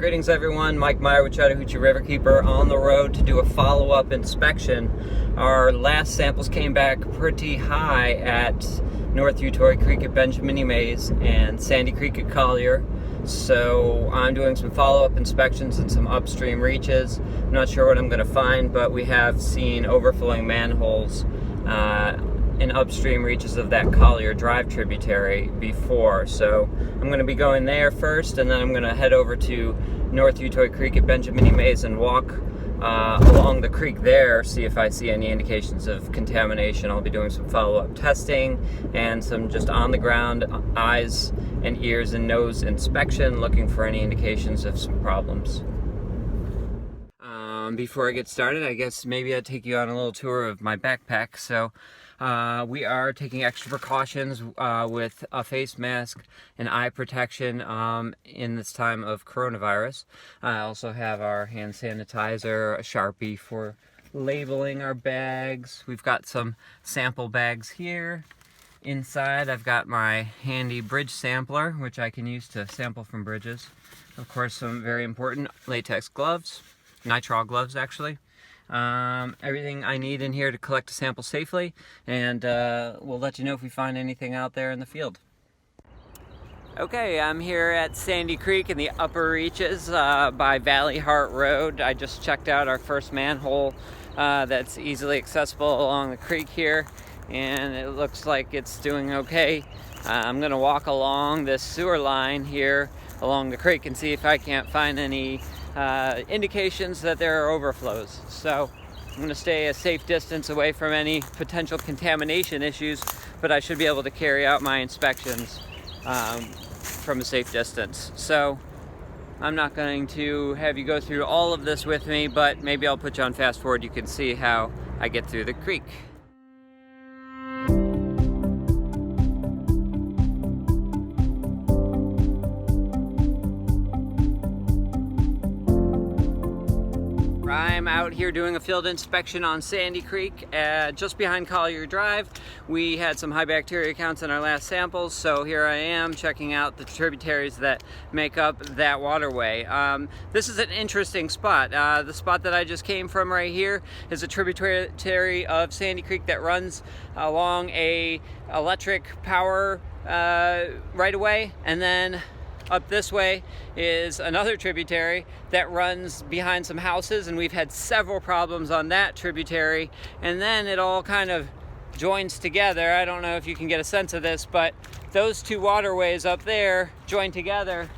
Greetings everyone, Mike Meyer with Chattahoochee Riverkeeper on the road to do a follow-up inspection. Our last samples came back pretty high at North Utoy Creek at Benjamin E. Mays and Sandy Creek at Collier. So I'm doing some follow-up inspections in some upstream reaches. I'm not sure what I'm going to find, but we have seen overflowing manholes in upstream reaches of that Collier Drive tributary before. So I'm going to be going there first, and then I'm going to head over to North Utoy Creek at Benjamin E. Mays and walk along the creek there, see if I see any indications of contamination. I'll be doing some follow-up testing and some just on-the-ground eyes and ears and nose inspection, looking for any indications of some problems. Before I get started, I guess maybe I'd take you on a little tour of my backpack. So we are taking extra precautions with a face mask and eye protection in this time of coronavirus. I also have our hand sanitizer, a Sharpie for labeling our bags. We've got some sample bags here. Inside I've got my handy bridge sampler, which I can use to sample from bridges. Of course, some very important latex gloves, nitrile gloves actually. Everything I need in here to collect a sample safely, and we'll let you know if we find anything out there in the field. Okay, I'm here at Sandy Creek in the upper reaches by Valley Heart Road. I just checked out our first manhole that's easily accessible along the creek here, and it looks like it's doing okay. I'm gonna walk along this sewer line here along the creek and see if I can't find any indications that there are overflows. So I'm going to stay a safe distance away from any potential contamination issues, but I should be able to carry out my inspections from a safe distance. So I'm not going to have you go through all of this with me, but maybe I'll put you on fast forward. You can see how I get through the creek. I'm out here doing a field inspection on Sandy Creek just behind Collier Drive. We had some high bacteria counts in our last samples, so here I am checking out the tributaries that make up that waterway. This is an interesting spot. The spot that I just came from right here is a tributary of Sandy Creek that runs along a electric power right away, and then up this way is another tributary that runs behind some houses, and we've had several problems on that tributary, and then it all kind of joins together. I don't know if you can get a sense of this, but those two waterways up there join together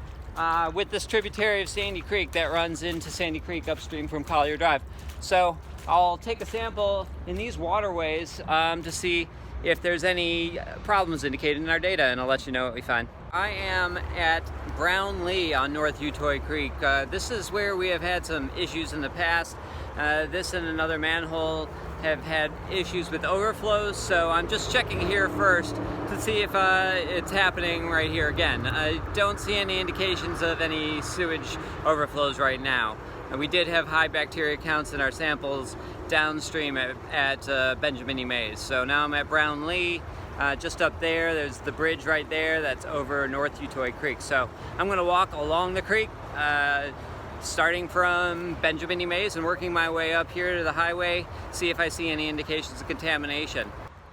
with this tributary of Sandy Creek that runs into Sandy Creek upstream from Collier Drive. So I'll take a sample in these waterways to see if there's any problems indicated in our data, and I'll let you know what we find. I am at Brownlee on North Utoy Creek. This is where we have had some issues in the past. This and another manhole have had issues with overflows, so I'm just checking here first to see if it's happening right here again. I don't see any indications of any sewage overflows right now. And we did have high bacteria counts in our samples downstream at Benjamin E. Mays. So now I'm at Brownlee. Just up there, there's the bridge right there that's over North Utoy Creek. So I'm going to walk along the creek, starting from Benjamin E. Mays and working my way up here to the highway, see if I see any indications of contamination.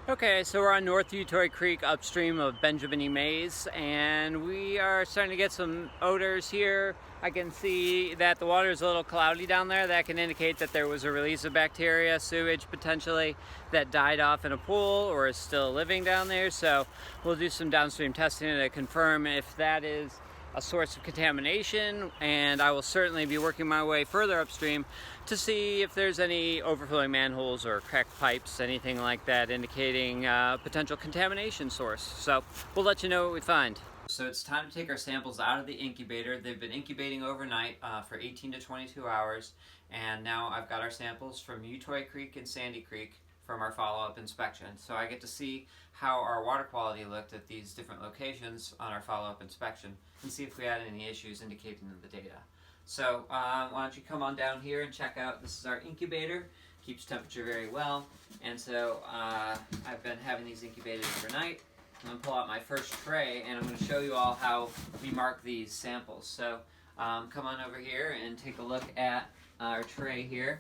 Okay, so we're on North Utoy Creek upstream of Benjamin E. Mays, and we are starting to get some odors here. I can see that the water is a little cloudy down there. That can indicate that there was a release of bacteria, sewage potentially, that died off in a pool or is still living down there. So we'll do some downstream testing to confirm if that is a source of contamination, and I will certainly be working my way further upstream to see if there's any overflowing manholes or cracked pipes, anything like that, indicating potential contamination source. So we'll let you know what we find. So it's time to take our samples out of the incubator. They've been incubating overnight for 18 to 22 hours, and now I've got our samples from Utoy Creek and Sandy Creek from our follow-up inspection. So I get to see how our water quality looked at these different locations on our follow-up inspection and see if we had any issues indicated in the data. So why don't you come on down here and check out, this is our incubator, keeps temperature very well, and so I've been having these incubated overnight. I'm going to pull out my first tray and I'm going to show you all how we mark these samples. So come on over here and take a look at our tray here.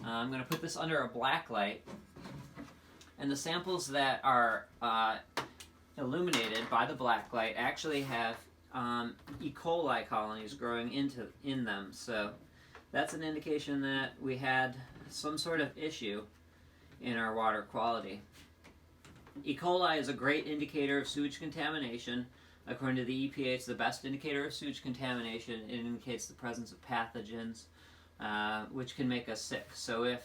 I'm going to put this under a black light, and the samples that are illuminated by the black light actually have E. coli colonies growing in them. So that's an indication that we had some sort of issue in our water quality. E. coli is a great indicator of sewage contamination. According to the EPA, it's the best indicator of sewage contamination. It indicates the presence of pathogens, which can make us sick. So if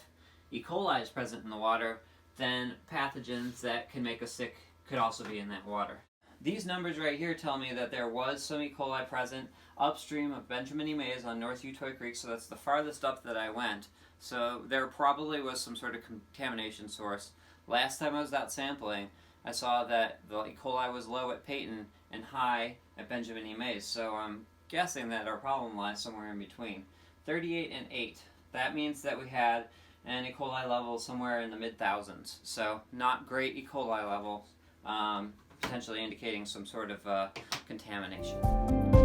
E. coli is present in the water, then pathogens that can make us sick could also be in that water. These numbers right here tell me that there was some E. coli present upstream of Benjamin E. Mays on North Utoy Creek, so that's the farthest up that I went. So there probably was some sort of contamination source. Last time I was out sampling, I saw that the E. coli was low at Peyton and high at Benjamin E. Mays, so I'm guessing that our problem lies somewhere in between. 38 and 8. That means that we had an E. coli level somewhere in the mid-thousands. So not great E. coli levels, potentially indicating some sort of contamination.